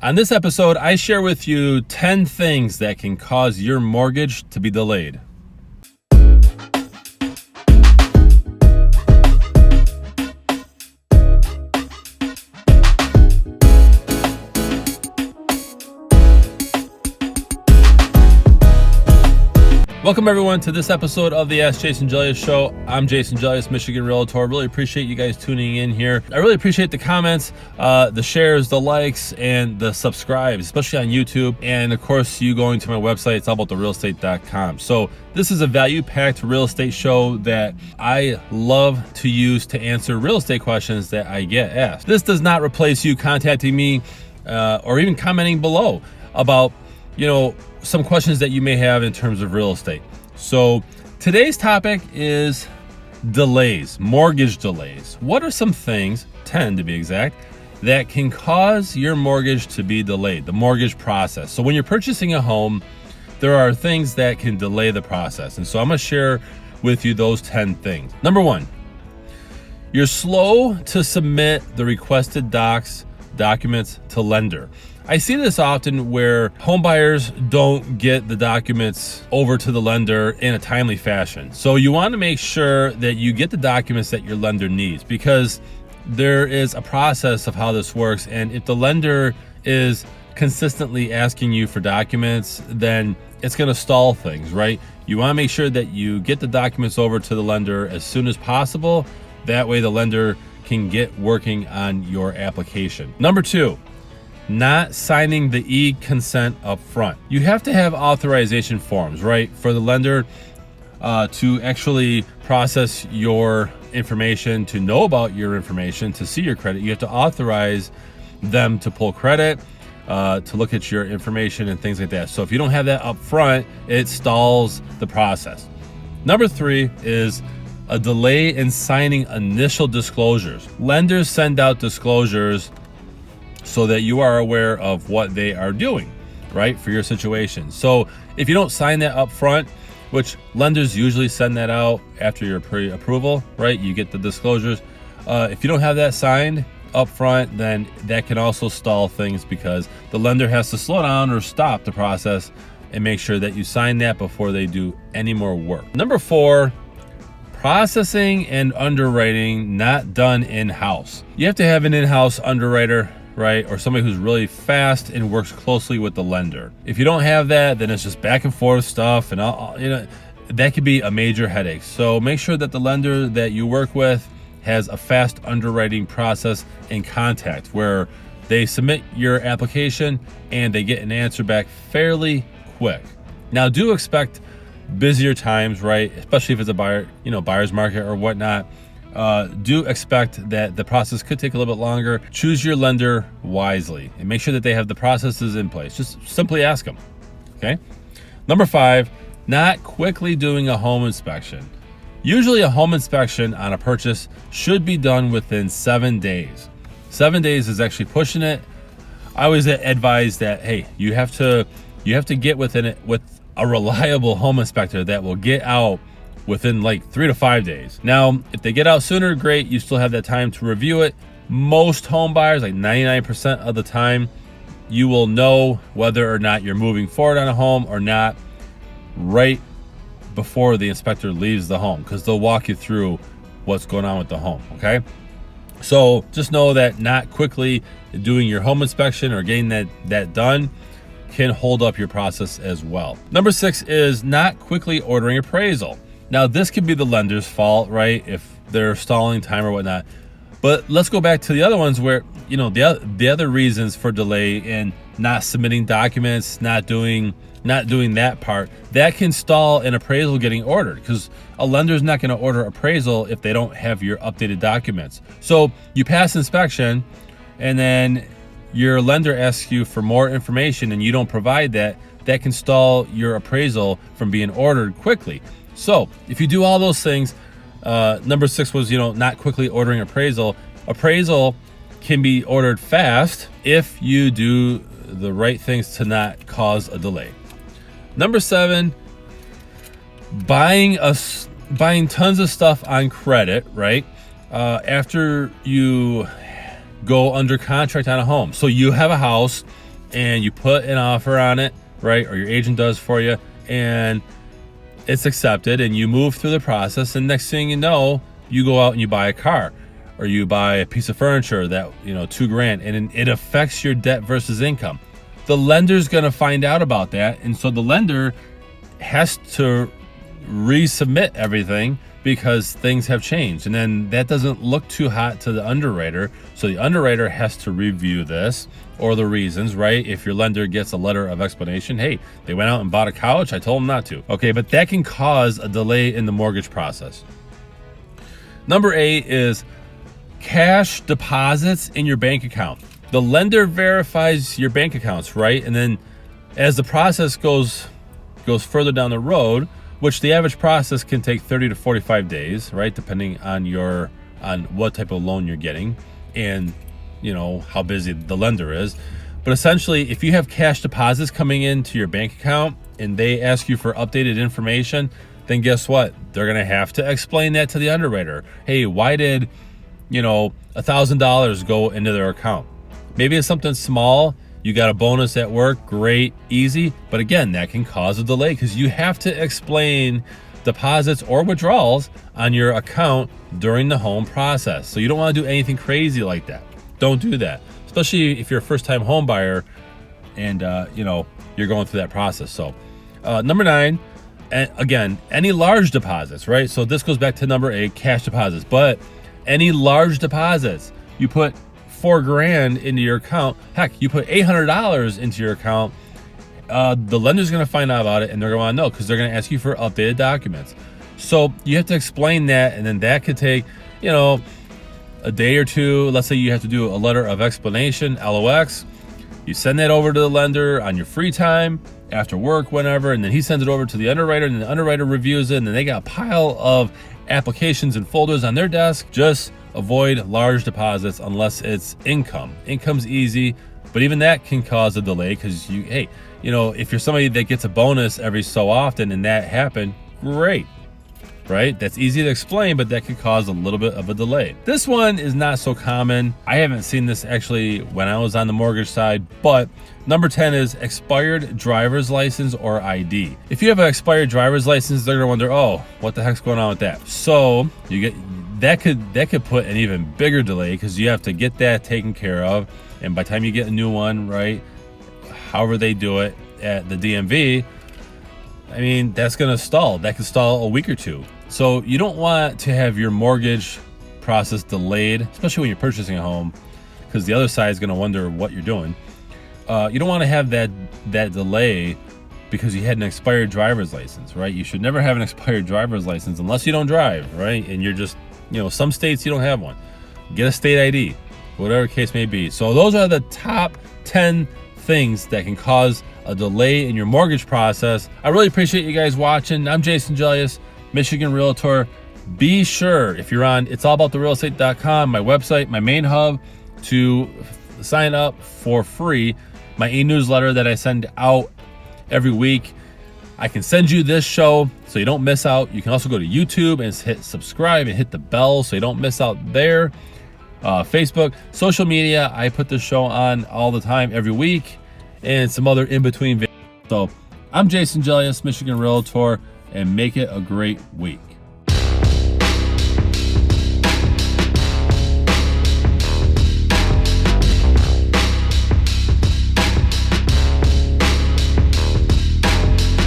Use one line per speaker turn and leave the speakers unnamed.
On this episode, I share with you 10 things that can cause your mortgage to be delayed. Welcome everyone to this episode of the Ask Jason Gelios Show. I'm Jason Gelios, Michigan Realtor. Really appreciate you guys tuning in here. I really appreciate the comments, the shares, the likes, and the subscribes, especially on YouTube. And of course, you going to my website, it's allabouttherealestate.com. So this is a value-packed real estate show that I love to use to answer real estate questions that I get asked. This does not replace you contacting me or even commenting below about, some questions that you may have in terms of real estate. So today's topic is delays, mortgage delays. What are some things, 10 to be exact, that can cause your mortgage to be delayed, the mortgage process? So when you're purchasing a home, there are things that can delay the process. And so I'm gonna share with you those 10 things. Number one, you're slow to submit the requested documents to lender. I see this often where home buyers don't get the documents over to the lender in a timely fashion. So you want to make sure that you get the documents that your lender needs, because there is a process of how this works. And if the lender is consistently asking you for documents, then it's going to stall things, right? You want to make sure that you get the documents over to the lender as soon as possible. That way the lender can get working on your application. Number two, not signing the e-consent up front. You have to have authorization forms, right, for the lender to actually process your information, to know about your information, to see your credit. You have to authorize them to pull credit, to look at your information and things like that. So if you don't have that up front, it stalls the process. Number three is a delay in signing initial disclosures. Lenders send out disclosures so that you are aware of what they are doing, right, for your situation. So if you don't sign that up front, which lenders usually send that out after your pre-approval, right, you get the disclosures. If you don't have that signed up front, then that can also stall things, because the lender has to slow down or stop the process and make sure that you sign that before they do any more work. Number four, processing and underwriting not done in-house. You have to have an in-house underwriter, right, or somebody who's really fast and works closely with the lender. If you don't have that, then it's just back and forth stuff, and that could be a major headache. So make sure that the lender that you work with has a fast underwriting process and contact, where they submit your application and they get an answer back fairly quick. Now, do expect busier times, right, especially if it's a buyer's market or whatnot. Do expect that the process could take a little bit longer. Choose your lender wisely and make sure that they have the processes in place. Just simply ask them, okay? Number five, not quickly doing a home inspection. Usually a home inspection on a purchase should be done within 7 days. 7 days is actually pushing it. I always advise that, hey, you have to get within it with a reliable home inspector that will get out within like 3 to 5 days. Now, if they get out sooner, great. You still have that time to review it. Most home buyers, like 99% of the time, you will know whether or not you're moving forward on a home or not right before the inspector leaves the home, because they'll walk you through what's going on with the home, okay? So just know that not quickly doing your home inspection or getting that done can hold up your process as well. Number six is not quickly ordering appraisal. Now, this could be the lender's fault, right, if they're stalling time or whatnot. But let's go back to the other ones where, the other reasons for delay in not submitting documents, not doing that part, that can stall an appraisal getting ordered, because a lender's not going to order appraisal if they don't have your updated documents. So you pass inspection, and then your lender asks you for more information and you don't provide that, that can stall your appraisal from being ordered quickly. So if you do all those things, number six was, not quickly ordering appraisal. Appraisal can be ordered fast if you do the right things to not cause a delay. Number seven, buying tons of stuff on credit, right? After you go under contract on a home. So you have a house, and you put an offer on it, right? Or your agent does for you, and it's accepted, and you move through the process, and next thing you know, you go out and you buy a car, or you buy a piece of furniture that, you know, $2,000, and it affects your debt versus income. The lender's going to find out about that, and so the lender has to resubmit everything because things have changed, and then that doesn't look too hot to the underwriter. So the underwriter has to review this, or the reasons, right? If your lender gets a letter of explanation, hey, they went out and bought a couch, I told them not to. Okay, but that can cause a delay in the mortgage process. Number 8 is cash deposits in your bank account. The lender verifies your bank accounts, right? And then as the process goes further down the road, which the average process can take 30 to 45 days, right? Depending on what type of loan you're getting and, you know, how busy the lender is. But essentially, if you have cash deposits coming into your bank account and they ask you for updated information, then guess what? They're going to have to explain that to the underwriter. Hey, why did, you know, $1,000 go into their account? Maybe it's something small. You got a bonus at work, great, easy. But again, that can cause a delay because you have to explain deposits or withdrawals on your account during the home process. So you don't want to do anything crazy like that. Don't do that, especially if you're a first-time home buyer and you know, you're going through that process. So number 9, and again, any large deposits, right? So this goes back to number 8, cash deposits. But any large deposits, you put $4,000 into your account, heck, you put $800 into your account, the lender's going to find out about it, and they're going to want to know because they're going to ask you for updated documents. So you have to explain that, and then that could take, you know, a day or two. Let's say you have to do a letter of explanation, LOX. You send that over to the lender on your free time, after work, whenever, and then he sends it over to the underwriter, and the underwriter reviews it, and then they got a pile of applications and folders on their desk. Just avoid large deposits unless it's income. Income's easy, but even that can cause a delay because you know, if you're somebody that gets a bonus every so often and that happened, great, right? That's easy to explain, but that could cause a little bit of a delay. This one is not so common. I haven't seen this actually when I was on the mortgage side, but number 10 is expired driver's license or ID. If you have an expired driver's license, they're gonna wonder, oh, what the heck's going on with that? So you get that could put an even bigger delay because you have to get that taken care of, and by the time you get a new one, right, however they do it at the DMV, I mean, that's gonna stall. That could stall a week or two. So you don't want to have your mortgage process delayed, especially when you're purchasing a home, because the other side is gonna wonder what you're doing. You don't want to have that delay because you had an expired driver's license, right? You should never have an expired driver's license unless you don't drive, right? And you're just, you know, some states you don't have one. Get a state ID, whatever the case may be. So those are the top 10 things that can cause a delay in your mortgage process. I really appreciate you guys watching. I'm Jason Gelios, Michigan Realtor. Be sure, if you're on it'sallabouttherealestate.com, my website, my main hub, to sign up for free my e-newsletter that I send out every week. I can send you this show so you don't miss out. You can also go to YouTube and hit subscribe and hit the bell so you don't miss out there. Facebook, social media, I put this show on all the time, every week, and some other in-between videos. So I'm Jason Gelios, Michigan Realtor, and make it a great week.